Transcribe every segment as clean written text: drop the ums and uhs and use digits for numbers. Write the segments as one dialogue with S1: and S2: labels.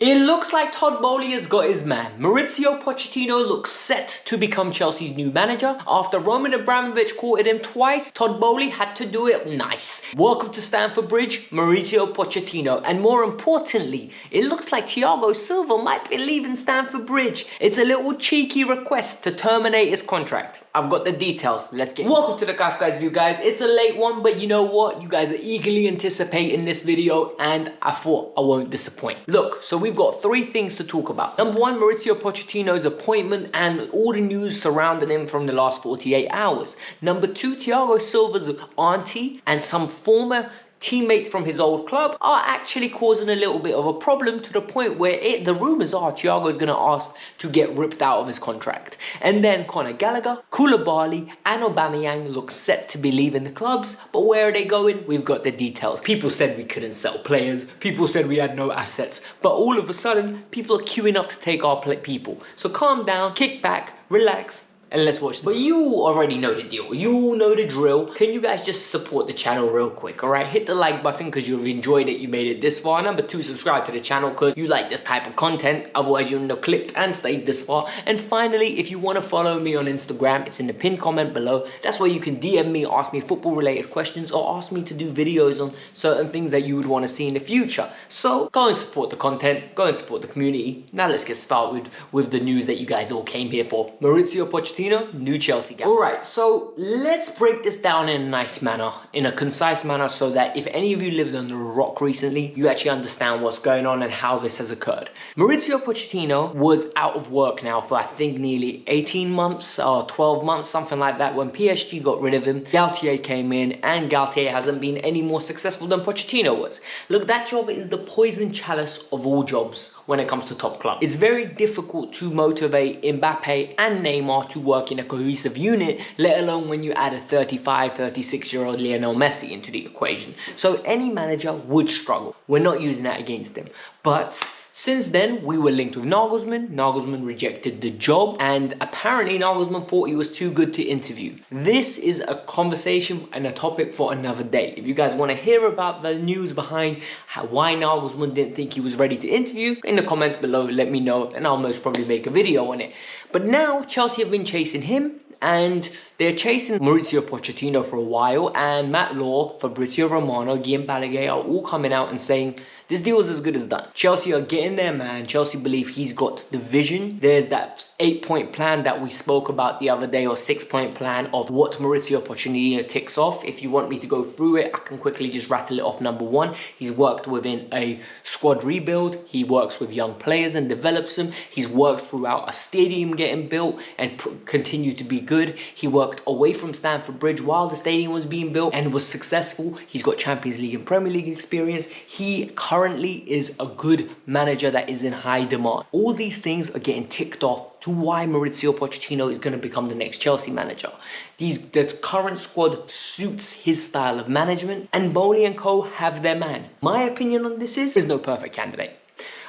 S1: It looks like Todd Boehly has got his man. Mauricio Pochettino looks set to become Chelsea's new manager. After Roman Abramovich courted him twice, Todd Boehly had to do it nice. Welcome to Stamford Bridge, Mauricio Pochettino. And more importantly, it looks like Thiago Silva might be leaving Stamford Bridge. It's a little cheeky request to terminate his contract. I've got the details. Let's get welcome to the Kavkas View, guys. It's a late one, but you know what? You guys are eagerly anticipating this video, and I thought I won't disappoint. Look, so we've got three things to talk about. Number one, Mauricio Pochettino's appointment and all the news surrounding him from the last 48 hours. Number two, Thiago Silva's auntie and some former teammates from his old club are actually causing a little bit of a problem, to the point where the rumours are Thiago is going to ask to get ripped out of his contract. And then Conor Gallagher, Koulibaly and Aubameyang look set to be leaving the clubs, but where are they going? We've got the details. People said we couldn't sell players, people said we had no assets, but all of a sudden people are queuing up to take our people. So calm down, kick back, relax, and let's watch. But you already know the deal. You all know the drill. Can you guys just support the channel real quick, alright? Hit the like button because you've enjoyed it. You made it this far. Number two, subscribe to the channel because you like this type of content. Otherwise, you wouldn't have clicked and stayed this far. And finally, if you want to follow me on Instagram, it's in the pinned comment below. That's where you can DM me, ask me football-related questions, or ask me to do videos on certain things that you would want to see in the future. So go and support the content. Go and support the community. Now let's get started with the news that you guys all came here for. Mauricio Pochettino, new Chelsea guy. Alright, so let's break this down in a nice manner, in a concise manner, so that if any of you lived under a rock recently, you actually understand what's going on and how this has occurred. Mauricio Pochettino was out of work now for I think nearly 18 months or 12 months, something like that, when PSG got rid of him. Galtier came in, and Galtier hasn't been any more successful than Pochettino was. Look, that job is the poison chalice of all jobs when it comes to top club. It's very difficult to motivate Mbappe and Neymar to work in a cohesive unit, let alone when you add a 35, 36-year-old Lionel Messi into the equation. So any manager would struggle. We're not using that against him. But since then, we were linked with Nagelsmann. Nagelsmann rejected the job, and apparently Nagelsmann thought he was too good to interview. This is a conversation and a topic for another day. If you guys want to hear about the news behind why Nagelsmann didn't think he was ready to interview, in the comments below, let me know, and I'll most probably make a video on it. But now, Chelsea have been chasing him, and they're chasing Mauricio Pochettino for a while, and Matt Law, Fabrizio Romano, Guillaume Balaguer are all coming out and saying this deal is as good as done. Chelsea are getting their man. Chelsea believe he's got the vision. There's that 8-point plan that we spoke about the other day, or 6-point plan of what Mauricio Pochettino ticks off. If you want me to go through it, I can quickly just rattle it off. Number one, he's worked within a squad rebuild. He works with young players and develops them. He's worked throughout a stadium getting built and continue to be good. He worked away from Stamford Bridge while the stadium was being built and was successful. He's got Champions League and Premier League experience. He currently is a good manager that is in high demand. All these things are getting ticked off to why Mauricio Pochettino is going to become the next Chelsea manager. The current squad suits his style of management, and Boehly and co have their man. My opinion on this is, there's no perfect candidate.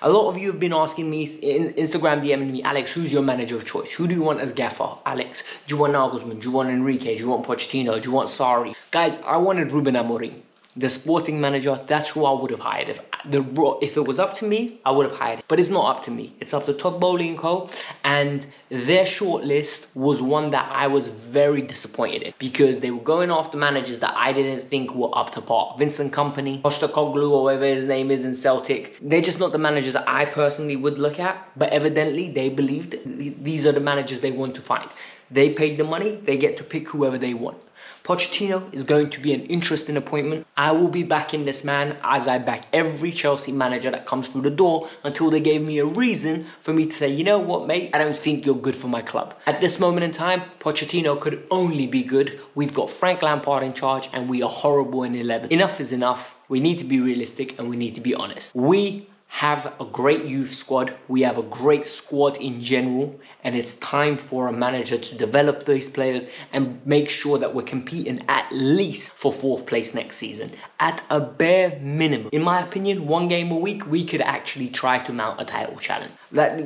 S1: A lot of you have been asking me in Instagram, DMing me, Alex, who's your manager of choice? Who do you want as gaffer? Alex, do you want Nagelsmann? Do you want Enrique? Do you want Pochettino? Do you want Sarri? Guys, I wanted Ruben Amorim, the sporting manager. That's who I would have hired. If it was up to me, I would have hired. But it's not up to me. It's up to Todd Boehly and co. And their shortlist was one that I was very disappointed in, because they were going after managers that I didn't think were up to par. Vincent Kompany, Postecoglou, or whatever his name is in Celtic. They're just not the managers that I personally would look at. But evidently, they believed these are the managers they want to find. They paid the money. They get to pick whoever they want. Pochettino is going to be an interesting appointment. I will be backing this man as I back every Chelsea manager that comes through the door, until they gave me a reason for me to say, you know what, mate, I don't think you're good for my club. At this moment in time, Pochettino could only be good. We've got Frank Lampard in charge, and we are horrible in 11. Enough is enough. We need to be realistic, and we need to be honest. We have a great youth squad. We have a great squad in general, and it's time for a manager to develop these players and make sure that we're competing at least for 4th place next season, at a bare minimum. In my opinion, 1 game a week, we could actually try to mount a title challenge.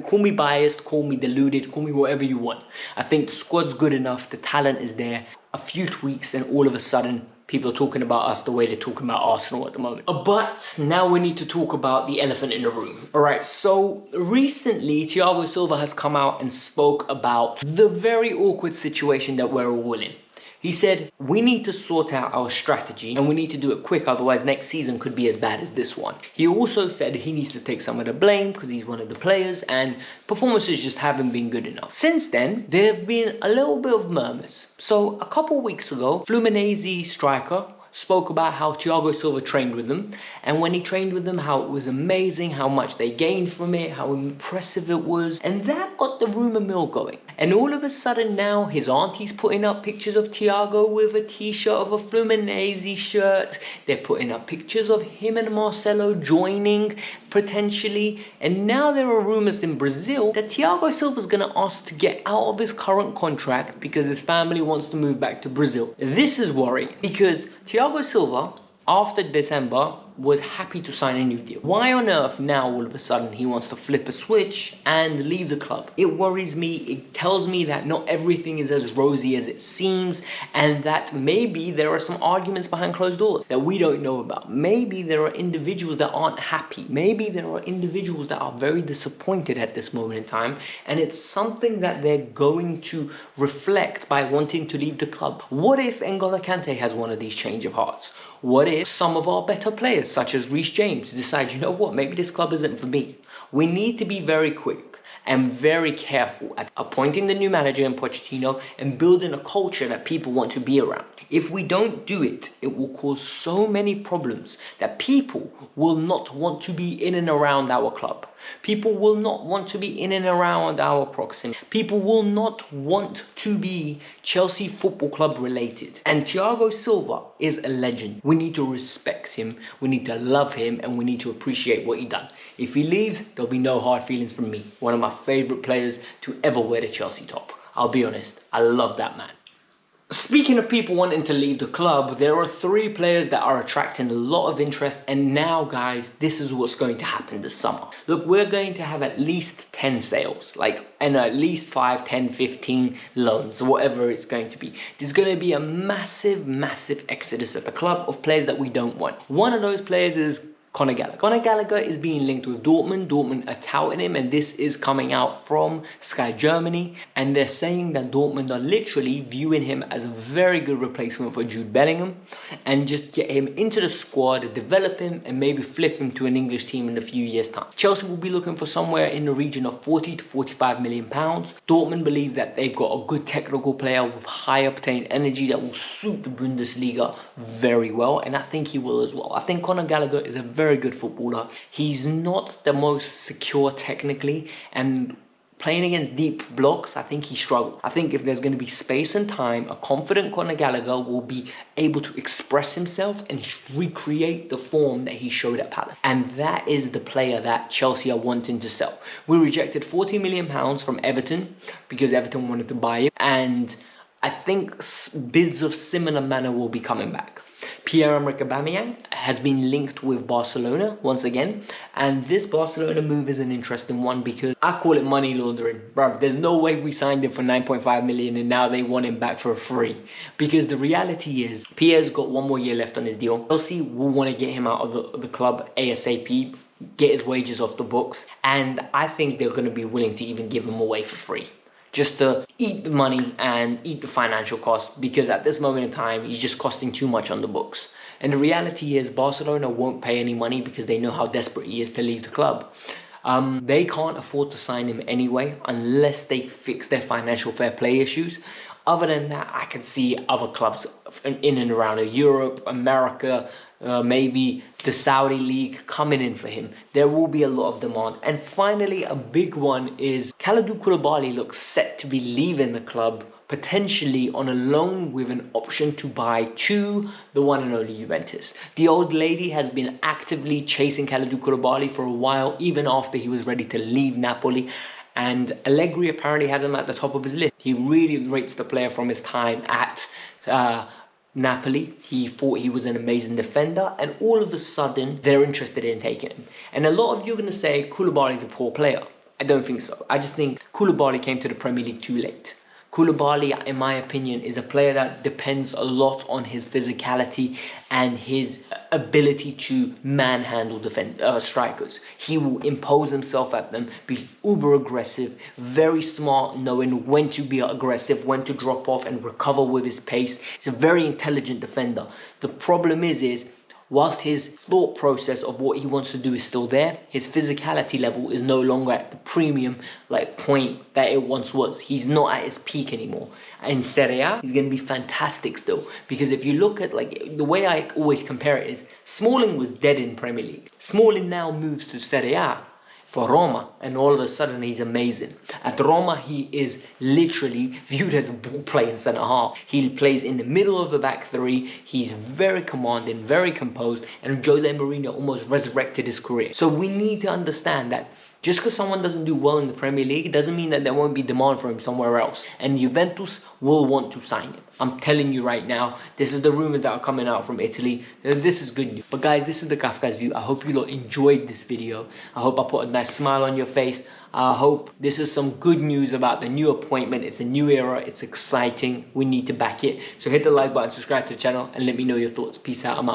S1: Call me biased, call me deluded, call me whatever you want. I think the squad's good enough, the talent is there. A few tweaks and all of a sudden people are talking about us the way they're talking about Arsenal at the moment. But now we need to talk about the elephant in the room. All right, so recently Thiago Silva has come out and spoke about the very awkward situation that we're all in. He said, we need to sort out our strategy and we need to do it quick, otherwise next season could be as bad as this one. He also said he needs to take some of the blame because he's one of the players and performances just haven't been good enough. Since then, there have been a little bit of murmurs. So a couple of weeks ago, Fluminense striker spoke about how Thiago Silva trained with them, and when he trained with them, how it was amazing, how much they gained from it, how impressive it was, and that got the rumour mill going. And all of a sudden now, his auntie's putting up pictures of Thiago with a t-shirt of a Fluminense shirt. They're putting up pictures of him and Marcelo joining, potentially, and now there are rumours in Brazil that Thiago Silva's going to ask to get out of his current contract because his family wants to move back to Brazil. This is worrying because Thiago Silva, after December, was happy to sign a new deal. Why on earth now all of a sudden he wants to flip a switch and leave the club? It worries me. It tells me that not everything is as rosy as it seems, and that maybe there are some arguments behind closed doors that we don't know about. Maybe there are individuals that aren't happy. Maybe there are individuals that are very disappointed at this moment in time, and it's something that they're going to reflect by wanting to leave the club. What if N'Golo Kante has one of these change of hearts? What if some of our better players, such as Reece James, decide, you know what, maybe this club isn't for me? We need to be very quick and very careful at appointing the new manager in Pochettino and building a culture that people want to be around. If we don't do it, it will cause so many problems that people will not want to be in and around our club. People will not want to be in and around our proximity. People will not want to be Chelsea Football Club related. And Thiago Silva is a legend. We need to respect him, we need to love him, and we need to appreciate what he done. If he leaves, there'll be no hard feelings from me. One of my favourite players to ever wear the Chelsea top. I'll be honest, I love that man. Speaking of people wanting to leave the club, there are 3 players that are attracting a lot of interest, and now guys, this is what's going to happen this summer. Look, we're going to have at least 10 sales, and at least 5, 10, 15 loans, whatever it's going to be. There's going to be a massive exodus at the club of players that we don't want. One of those players is Conor Gallagher. Conor Gallagher is being linked with Dortmund. Dortmund are touting him, and this is coming out from Sky Germany, and they're saying that Dortmund are literally viewing him as a very good replacement for Jude Bellingham, and just get him into the squad, develop him, and maybe flip him to an English team in a few years' time. Chelsea will be looking for somewhere in the region of 40 to 45 million pounds. Dortmund believe that they've got a good technical player with high octane energy that will suit the Bundesliga very well, and I think he will as well. I think Conor Gallagher is a very good footballer. He's not the most secure technically, and playing against deep blocks, I think he struggled. I think if there's going to be space and time, a confident Conor Gallagher will be able to express himself and recreate the form that he showed at Palace. And that is the player that Chelsea are wanting to sell. We rejected £40 million from Everton because Everton wanted to buy him, and I think bids of similar manner will be coming back. Pierre-Emerick Aubameyang has been linked with Barcelona once again, and this Barcelona move is an interesting one because I call it money laundering. Bruv, there's no way we signed him for 9.5 million and now they want him back for free, because the reality is Pierre's got 1 more year left on his deal. Chelsea will want to get him out of the club ASAP, get his wages off the books, and I think they're going to be willing to even give him away for free, just to eat the money and eat the financial cost, because at this moment in time, he's just costing too much on the books. And the reality is Barcelona won't pay any money because they know how desperate he is to leave the club. They can't afford to sign him anyway unless they fix their financial fair play issues. Other than that, I can see other clubs in and around Europe, America, maybe the Saudi League coming in for him. There will be a lot of demand. And finally, a big one is Kalidou Koulibaly looks set to be leaving the club, potentially on a loan with an option to buy to the one and only Juventus. The old lady has been actively chasing Kalidou Koulibaly for a while, even after he was ready to leave Napoli. And Allegri apparently has him at the top of his list. He really rates the player from his time at Napoli. He thought he was an amazing defender, and all of a sudden they're interested in taking him. And a lot of you are going to say Koulibaly is a poor player. I don't think so. I just think Koulibaly came to the Premier League too late. Koulibaly, in my opinion, is a player that depends a lot on his physicality and his ability to manhandle strikers. He will impose himself at them, be uber aggressive, very smart, knowing when to be aggressive, when to drop off and recover with his pace. He's a very intelligent defender. The problem is whilst his thought process of what he wants to do is still there, his physicality level is no longer at the premium point that it once was. He's not at his peak anymore. In Serie A, he's going to be fantastic still. Because if you look at, the way I always compare it is, Smalling was dead in Premier League. Smalling now moves to Serie A for Roma, and all of a sudden he's amazing. At Roma, he is literally viewed as a ball-playing centre-half. He plays in the middle of the back three. He's very commanding, very composed, and Jose Mourinho almost resurrected his career. So we need to understand that just because someone doesn't do well in the Premier League, it doesn't mean that there won't be demand for him somewhere else. And Juventus will want to sign him. I'm telling you right now, this is the rumours that are coming out from Italy. This is good news. But guys, this is the Kavkas View. I hope you lot enjoyed this video. I hope I put a nice smile on your face. I hope this is some good news about the new appointment. It's a new era. It's exciting. We need to back it. So hit the like button, subscribe to the channel, and let me know your thoughts. Peace out. I'm out.